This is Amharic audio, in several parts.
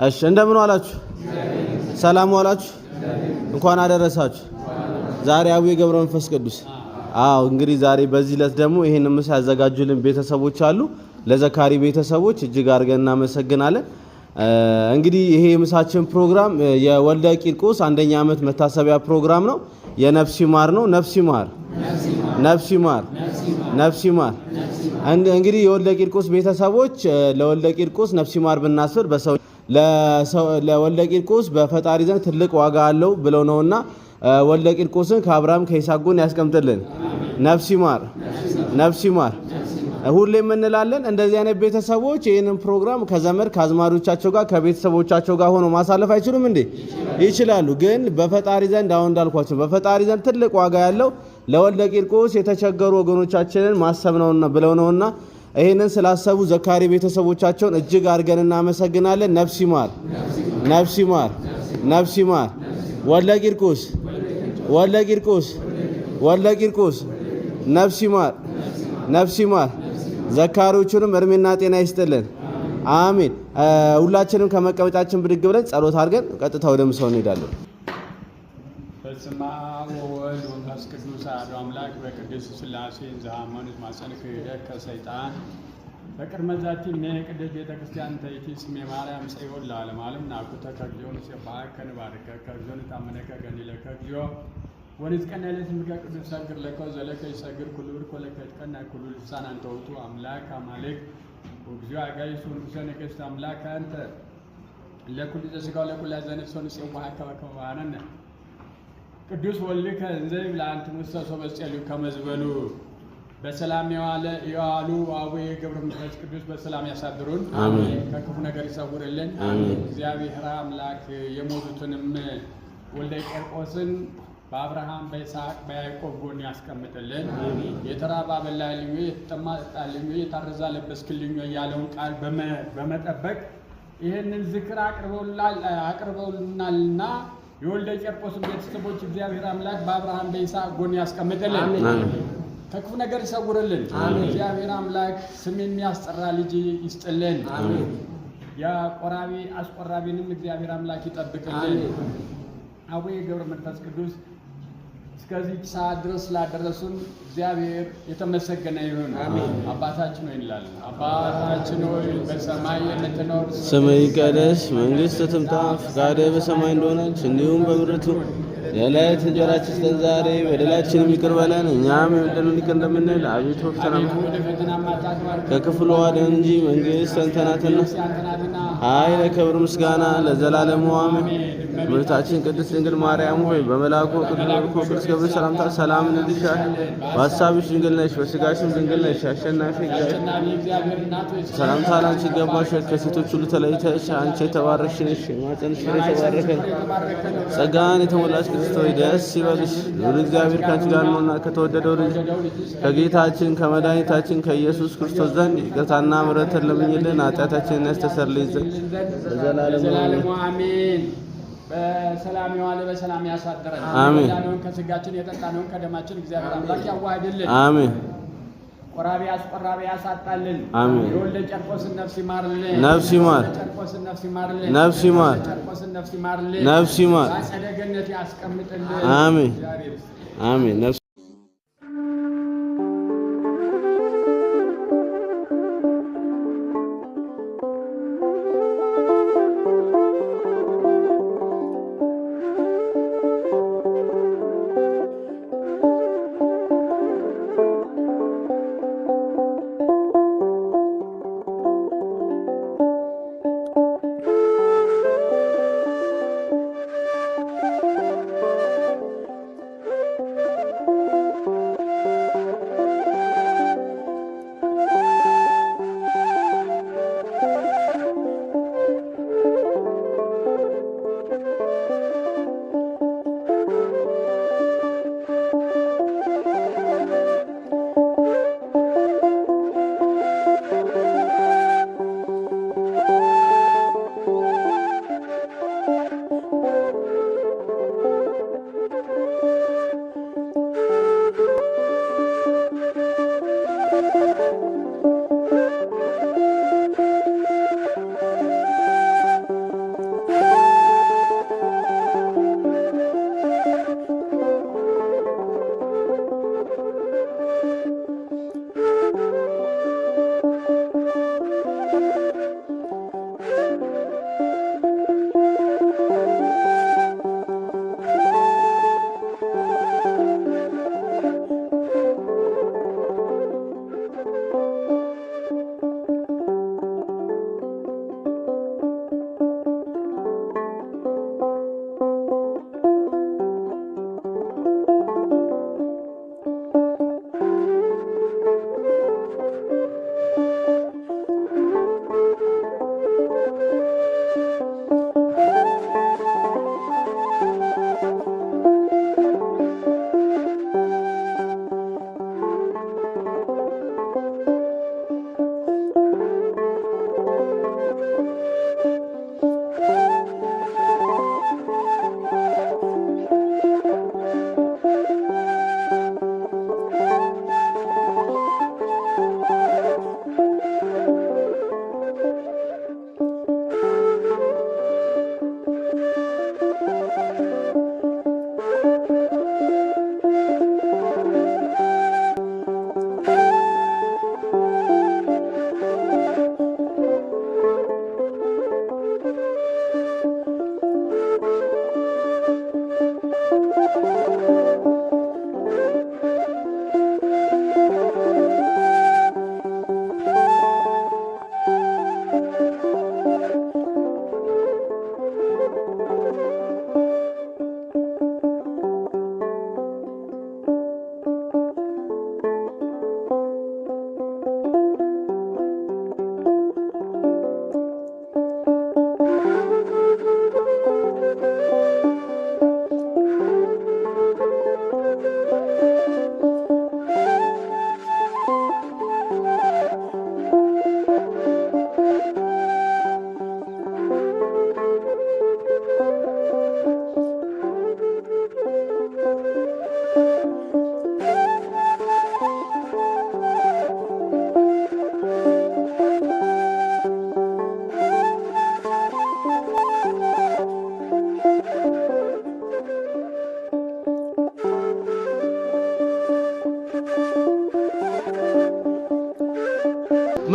እሺ እንደምን ዋላችሁ? ሰላም ዋላችሁ? እንኳን አደረሳችሁ። ዛሬ አቡነ ገብረ መንፈስ ቅዱስ እንግዲህ ዛሬ በዚህ ዕለት ደግሞ ይሄን ምሳ ያዘጋጁልን ቤተሰቦች አሉ። ለዘካሪ ቤተሰቦች እጅግ አድርገን እናመሰግናለን። እንግዲህ ይሄ የምሳችን ፕሮግራም የወልደ ቂርቆስ አንደኛ ዓመት መታሰቢያ ፕሮግራም ነው። የነፍስ ይማር ነው። ነፍስ ይማር፣ ነፍስ ይማር፣ ነፍስ ይማር። እንግዲህ የወልደ ቂርቆስ ቤተሰቦች ለወልደ ቂርቆስ ነፍስ ይማር ብናስር በሰው ለወልደ ቂርቆስ በፈጣሪ ዘንድ ትልቅ ዋጋ አለው ብለው ነውና ወልደ ቂርቆስን ከአብርሃም ከይስሐቅ ጎን ያስቀምጥልን። ነፍስ ይማር፣ ነፍስ ይማር። ሁሌም እንላለን እንደዚህ አይነት ቤተሰቦች ይሄንን ፕሮግራም ከዘመድ ከአዝማዶቻቸው ጋር ከቤተሰቦቻቸው ጋር ሆኖ ማሳለፍ አይችሉም እንዴ? ይችላሉ። ግን በፈጣሪ ዘንድ አሁን እንዳልኳቸው በፈጣሪ ዘንድ ትልቅ ዋጋ ያለው ለወልደ ቂርቆስ የተቸገሩ ወገኖቻችንን ማሰብ ነውና ብለው ነውና ይሄንን ስላሰቡ ዘካሪ ቤተሰቦቻቸውን እጅግ አድርገን እናመሰግናለን። ነፍስ ይማር፣ ነፍስ ይማር፣ ነፍስ ይማር። ወልደ ቂርቆስ፣ ወልደ ቂርቆስ፣ ወልደ ቂርቆስ ነፍስ ይማር፣ ነፍስ ይማር። ዘካሪዎቹንም እድሜና ጤና ይስጥልን። አሜን። ሁላችንም ከመቀመጫችን ብድግ ብለን ጸሎት አድርገን ቀጥታ ወደ ምሳው እንሄዳለን። በስመ አብ ወወልድ ወመንፈስ ቅዱስ አሐዱ አምላክ በቅድስት ሥላሴ ዘአማኑት ማፀንከ ይደከ ሰይጣን በቅድመ ዛቲ ቅድስት ቤተ ክርስቲያን ተይቲ ስሜ ማርያም ጽዮን ለዓለመ ዓለም ናኩተ ከግዚኦ ንሴብሐከ ንባርከከ እግዚኦ ንታመነከ ገኒለከ እግዚኦ ወንዝቀና ለስምከ ቅዱስ ሰግር ለከ ዘለከ ይሰግር ኩሉ ብር ኮለከ ይትቀና ኩሉ ልሳን አንተ ውእቱ አምላክ አማልክ ወግዚኦ አጋይሱ ንጉሠ ነገሥት አምላክ አንተ ለኩሉ ዘሥጋው ለኩሉ ዘነፍስ ንሴብሐከ በከመ ባህረነ ቅዱስ ወልድከ እንዘ ይብልዐንት ሙሰሶ በጸልዩ ከመዝበሉ በሰላም የዋሉ አቡነ ገብረ መንፈስ ቅዱስ በሰላም ያሳድሩን። አሜን። ከክፉ ነገር ይሰውርልን። አሜን። እግዚአብሔር አምላክ የሞቱትንም ወልደ ቂርቆስን በአብርሃም በይስሐቅ በያዕቆብ ጎን ያስቀምጥልን። አሜን። የተራበ አበላልኝ፣ የተጠማ አጠጣልኝ፣ የታረዘ አለበስክልኝ ያለውን ቃል በመጠበቅ ይህንን ዝክር አቅርበውልናልና የወልደ ቂርቆስን ቤተሰቦች እግዚአብሔር አምላክ በአብርሃም በይስሐቅ ጎን ያስቀምጥልን። ከክፉ ነገር ይሰውርልን። እግዚአብሔር አምላክ ስም የሚያስጠራ ልጅ ይስጥልን። የቆራቢ አስቆራቢንም እግዚአብሔር አምላክ ይጠብቅልን። አቡነ ገብረ መንፈስ ቅዱስ እስከዚህ ሰዓት ድረስ ስላደረሱን እግዚአብሔር የተመሰገነ ይሁን። አባታችን ሆይ እንላለን። አባታችን ሆይ በሰማይ የምትኖር ስምህ ይቀደስ፣ መንግሥትህ ትምጣ፣ ፈቃድህ በሰማይ እንደሆነች እንዲሁም በምድር ትሁን። የዕለት እንጀራችንን ስጠን ዛሬ፣ በደላችንን ይቅር በለን እኛም የበደሉንን ይቅር እንደምንል፣ አቤቱ ፈተና ከክፉ አድነን እንጂ መንግሥት ያንተ ናትና፣ ኃይል፣ ክብር፣ ምስጋና ለዘላለሙ አሜን። እመቤታችን ቅድስት ድንግል ማርያም ሆይ በመልአኩ ቅዱስ ገብርኤል ሰላምታ ሰላም እንልሻለን። በሐሳብሽ ድንግል ነሽ፣ በሥጋሽም ድንግል ነሽ። አሸናፊ እግዚአብሔር ሰላምታ ላንቺ ይገባሻል። ከሴቶች ሁሉ ተለይተሽ አንቺ የተባረክሽ ነሽ፣ የማኅፀንሽ ፍሬ የተባረከ ነው። ጸጋን የተሞላሽ ቅድስት ሆይ ደስ ይበልሽ፣ ልዑል እግዚአብሔር ከአንቺ ጋር ነውና ከተወደደው ልጅ ከጌታችን ከመድኃኒታችን ከኢየሱስ ክርስቶስ ዘንድ ይቅርታና ምሕረትን ለምኝልን ኃጢአታችንን ያስተሰርይልን ዘንድ ለዘላለሙ አሜን። በሰላም የዋለ በሰላም ያሳድረን። አሜን። ያለውን ከስጋችን የጠጣነውን ከደማችን እግዚአብሔር አምላክ ያዋህድልን። አሜን። ቆራቢ አስቆራቢ ያሳጣልን። አሜን። የወልደ ቂርቆስን ነፍስ ይማርልን። ነፍስ ይማር። ቂርቆስን ነፍስ ይማርልን። ነፍስ ይማር። ቂርቆስን ነፍስ ይማርልን። ነፍስ ይማር። በአጸደ ገነት ያስቀምጥልን። አሜን። አሜን።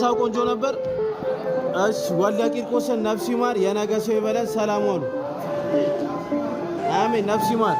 ቅስቀሳው ቆንጆ ነበር። እሺ ወልደ ቂርቆስን ነፍስ ይማር፣ የነገ ሰው ይበለን። ሰላም ዋሉ። አሜን። ነፍስ ይማር።